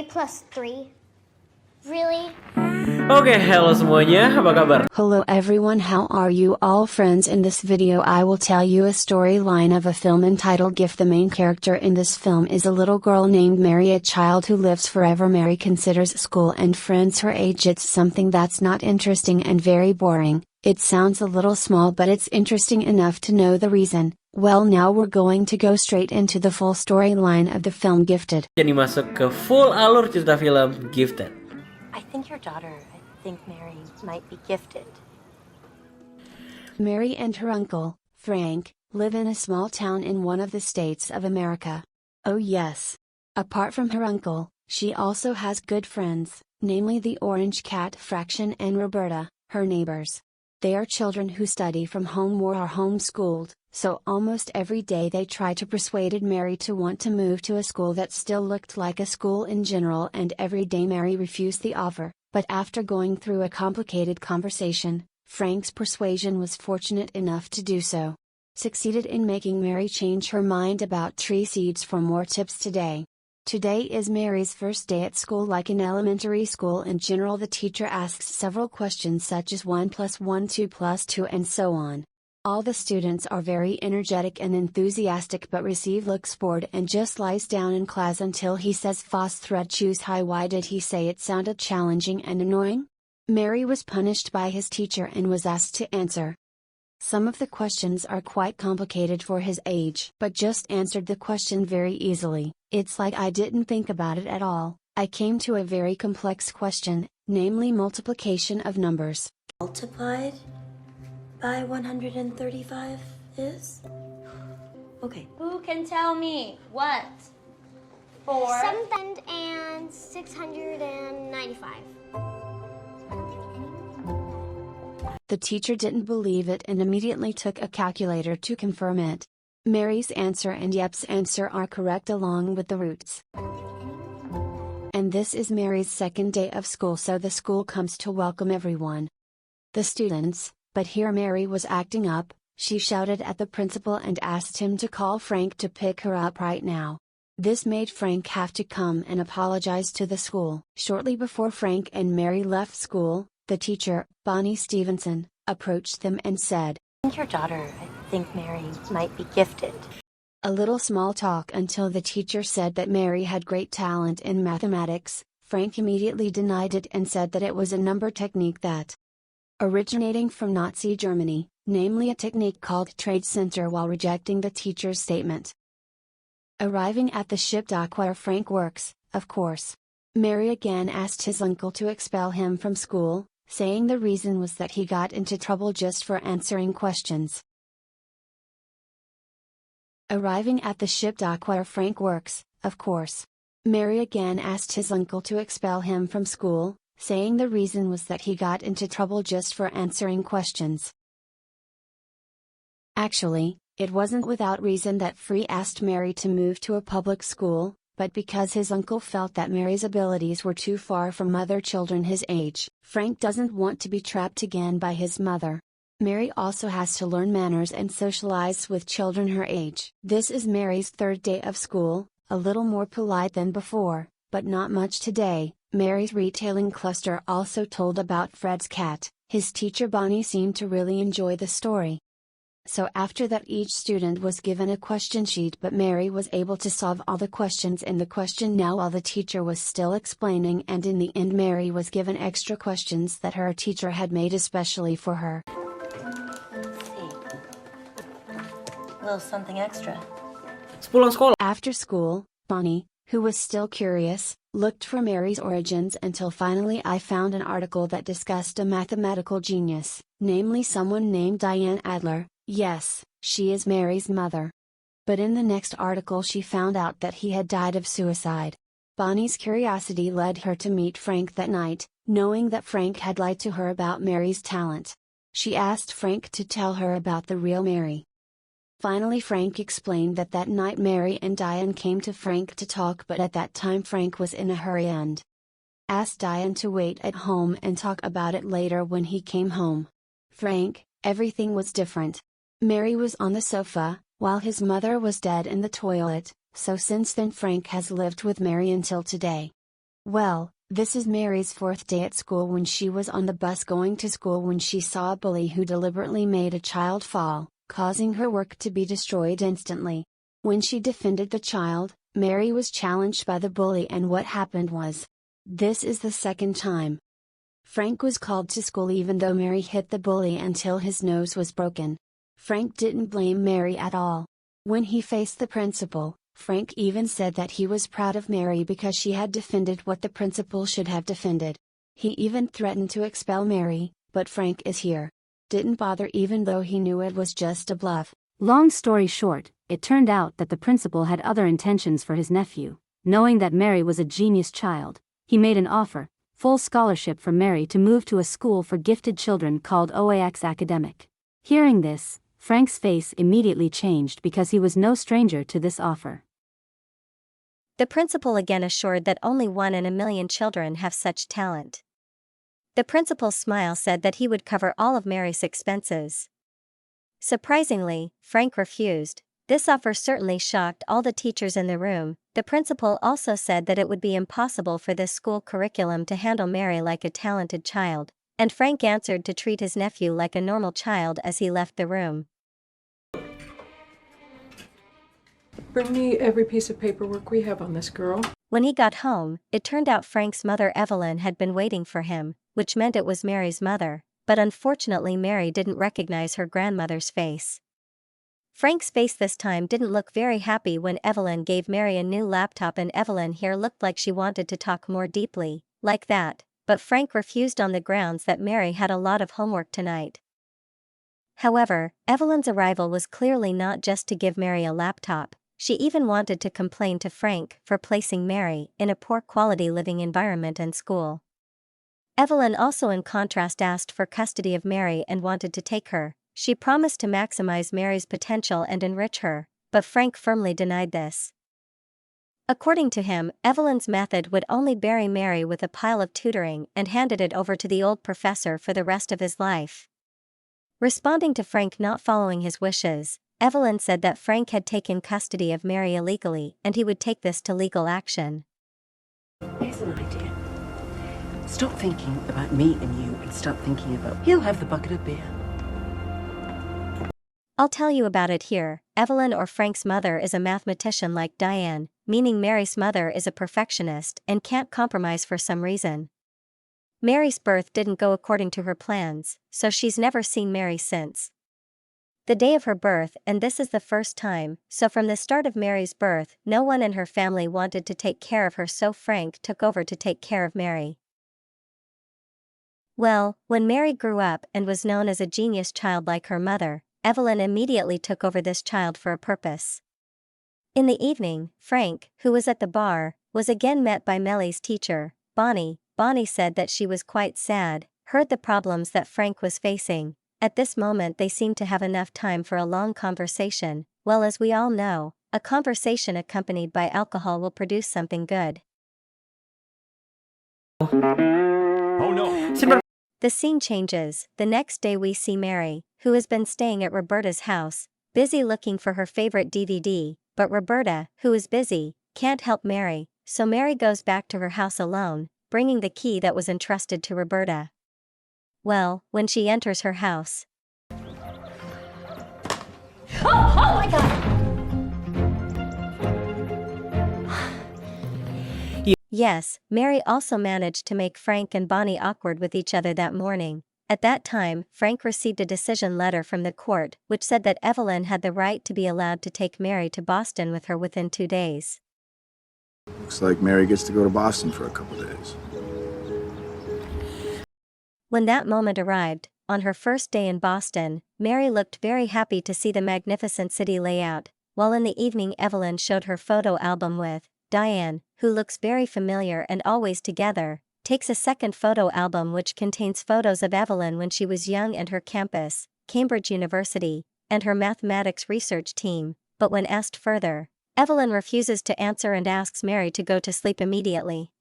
plus 3. Really? Oke, halo semuanya, apa kabar? Hello everyone, how are you all friends? In this video I will tell you a storyline of a film entitled Gift. The main character in this film is a little girl named Mary, a child who lives forever. Mary considers school and friends her age. It's something that's not interesting and very boring. It sounds a little small, but it's interesting enough to know the reason. Well, now we're going to go straight into the full storyline of the film Gifted. Jadi masuk ke full alur cerita film Gifted. I think your daughter, Mary, might be gifted. Mary and her uncle, Frank, live in a small town in one of the states of America. Oh yes. Apart from her uncle, she also has good friends, namely the Orange Cat Fraction and Roberta, her neighbors. They are children who study from home or are homeschooled, so almost every day they try to persuade Mary to want to move to a school that still looked like a school in general, and every day Mary refused the offer, but after going through a complicated conversation, Frank's persuasion was fortunate enough to do so. Succeeded in making Mary change her mind about tree seeds. For more tips today. Today is Mary's first day at school. Like in elementary school in general, the teacher asks several questions such as 1 + 1, 2 + 2 and so on. All the students are very energetic and enthusiastic, but receive looks bored and just lies down in class until he says "Fast thread choose high." Why did he say it? Sounded challenging and annoying? Mary was punished by his teacher and was asked to answer. Some of the questions are quite complicated for his age, but just answered the question very easily. It's like I didn't think about it at all. I came to a very complex question, namely multiplication of numbers. Multiplied by 135 is? Okay. Who can tell me what? 7,695. The teacher didn't believe it and immediately took a calculator to confirm it. Mary's answer and Yep's answer are correct along with the roots. And this is Mary's second day of school, so the school comes to welcome everyone. The students, but here Mary was acting up. She shouted at the principal and asked him to call Frank to pick her up right now. This made Frank have to come and apologize to the school. Shortly before Frank and Mary left school, the teacher, Bonnie Stevenson, approached them and said, I think your daughter, Mary, might be gifted. A little small talk until the teacher said that Mary had great talent in mathematics. Frank immediately denied it and said that it was a number technique that originating from Nazi Germany, namely a technique called trade center, while rejecting the teacher's statement. Arriving at the ship dock where Frank works, of course, Mary again asked his uncle to expel him from school, saying the reason was that he got into trouble just for answering questions. Arriving at the ship dock where Frank works, of course, Mary again asked his uncle to expel him from school, saying the reason was that he got into trouble just for answering questions. Actually, it wasn't without reason that Free asked Mary to move to a public school, but because his uncle felt that Mary's abilities were too far from other children his age. Frank doesn't want to be trapped again by his mother. Mary also has to learn manners and socialize with children her age. This is Mary's third day of school, a little more polite than before, but not much today. Mary's retailing cluster also told about Fred's cat. His teacher Bonnie seemed to really enjoy the story. So after that each student was given a question sheet, but Mary was able to solve all the questions in the question now while the teacher was still explaining, and in the end Mary was given extra questions that her teacher had made especially for her. Let's see. A little something extra. Sepulang sekolah. After school, Bonnie, who was still curious, looked for Mary's origins until finally I found an article that discussed a mathematical genius, namely someone named Diane Adler. Yes, she is Mary's mother. But in the next article she found out that he had died of suicide. Bonnie's curiosity led her to meet Frank that night, knowing that Frank had lied to her about Mary's talent. She asked Frank to tell her about the real Mary. Finally Frank explained that that night Mary and Diane came to Frank to talk, but at that time Frank was in a hurry and asked Diane to wait at home and talk about it later when he came home. Frank, everything was different. Mary was on the sofa, while his mother was dead in the toilet, so since then Frank has lived with Mary until today. Well, this is Mary's fourth day at school when she was on the bus going to school when she saw a bully who deliberately made a child fall, causing her work to be destroyed instantly. When she defended the child, Mary was challenged by the bully, and what happened was, this is the second time. Frank was called to school even though Mary hit the bully until his nose was broken. Frank didn't blame Mary at all. When he faced the principal, Frank even said that he was proud of Mary because she had defended what the principal should have defended. He even threatened to expel Mary, but Frank is here. Didn't bother even though he knew it was just a bluff. Long story short, it turned out that the principal had other intentions for his nephew. Knowing that Mary was a genius child, he made an offer, full scholarship for Mary to move to a school for gifted children called OAX Academic. Hearing this, Frank's face immediately changed because he was no stranger to this offer. The principal again assured that only 1 in a million children have such talent. The principal's smile said that he would cover all of Mary's expenses. Surprisingly, Frank refused. This offer certainly shocked all the teachers in the room. The principal also said that it would be impossible for this school curriculum to handle Mary like a talented child, and Frank answered to treat his nephew like a normal child as he left the room. Bring me every piece of paperwork we have on this girl. When he got home, it turned out Frank's mother Evelyn had been waiting for him, which meant it was Mary's mother, but unfortunately Mary didn't recognize her grandmother's face. Frank's face this time didn't look very happy when Evelyn gave Mary a new laptop, and Evelyn here looked like she wanted to talk more deeply, like that, but Frank refused on the grounds that Mary had a lot of homework tonight. However, Evelyn's arrival was clearly not just to give Mary a laptop. She even wanted to complain to Frank for placing Mary in a poor quality living environment and school. Evelyn also in contrast asked for custody of Mary and wanted to take her. She promised to maximize Mary's potential and enrich her, but Frank firmly denied this. According to him, Evelyn's method would only bury Mary with a pile of tutoring and handed it over to the old professor for the rest of his life. Responding to Frank not following his wishes, Evelyn said that Frank had taken custody of Mary illegally and he would take this to legal action. Here's an idea. Stop thinking about me and you and start thinking about he'll have the bucket of beer. I'll tell you about it here. Evelyn or Frank's mother is a mathematician like Diane, meaning Mary's mother is a perfectionist and can't compromise for some reason. Mary's birth didn't go according to her plans, so she's never seen Mary since the day of her birth, and this is the first time, so from the start of Mary's birth, no one in her family wanted to take care of her, so Frank took over to take care of Mary. Well, when Mary grew up and was known as a genius child like her mother, Evelyn immediately took over this child for a purpose. In the evening, Frank, who was at the bar, was again met by Mellie's teacher, Bonnie. Bonnie said that she was quite sad, heard the problems that Frank was facing. At this moment they seemed to have enough time for a long conversation. Well, as we all know, a conversation accompanied by alcohol will produce something good. Oh no! The scene changes. The next day we see Mary, who has been staying at Roberta's house, busy looking for her favorite DVD, but Roberta, who is busy, can't help Mary, so Mary goes back to her house alone, bringing the key that was entrusted to Roberta. Well, when she enters her house... Oh my god! Yes, Mary also managed to make Frank and Bonnie awkward with each other that morning. At that time, Frank received a decision letter from the court, which said that Evelyn had the right to be allowed to take Mary to Boston with her within 2 days. Looks like Mary gets to go to Boston for a couple days. When that moment arrived, on her first day in Boston, Mary looked very happy to see the magnificent city layout, while in the evening Evelyn showed her photo album with Diane, who looks very familiar and always together, takes a second photo album which contains photos of Evelyn when she was young and her campus, Cambridge University, and her mathematics research team, but when asked further, Evelyn refuses to answer and asks Mary to go to sleep immediately.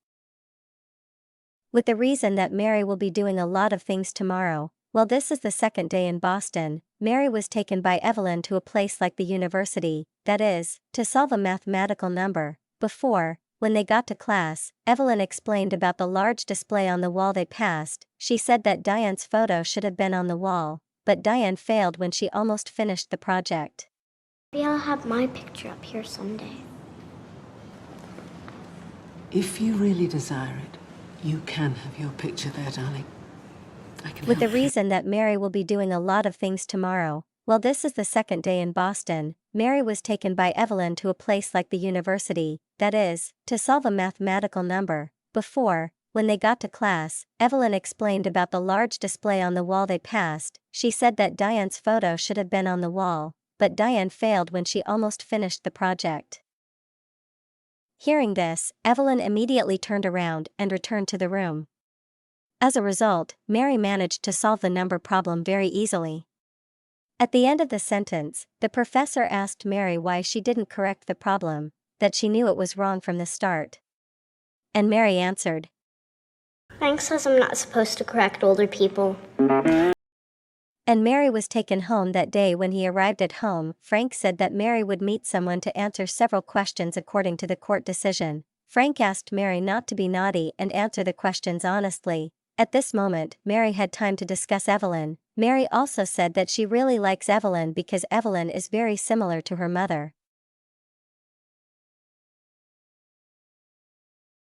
With the reason that Mary will be doing a lot of things tomorrow. Well, this is the second day in Boston. Mary was taken by Evelyn to a place like the university, that is, to solve a mathematical number. Before, when they got to class, Evelyn explained about the large display on the wall they passed. She said that Diane's photo should have been on the wall, but Diane failed when she almost finished the project. Maybe I'll have my picture up here someday. If you really desire it, you can have your picture there, darling. I can With the help you. reason that Mary will be doing a lot of things tomorrow, well, this is the second day in Boston, Mary was taken by Evelyn to a place like the university, that is, to solve a mathematical number. Before, when they got to class, Evelyn explained about the large display on the wall they passed. She said that Diane's photo should have been on the wall, but Diane failed when she almost finished the project. Hearing this, Evelyn immediately turned around and returned to the room. As a result, Mary managed to solve the number problem very easily. At the end of the sentence, the professor asked Mary why she didn't correct the problem, that she knew it was wrong from the start. And Mary answered, Frank says I'm not supposed to correct older people. And Mary was taken home that day. When he arrived at home, Frank said that Mary would meet someone to answer several questions according to the court decision. Frank asked Mary not to be naughty and answer the questions honestly. At this moment, Mary had time to discuss Evelyn. Mary also said that she really likes Evelyn because Evelyn is very similar to her mother.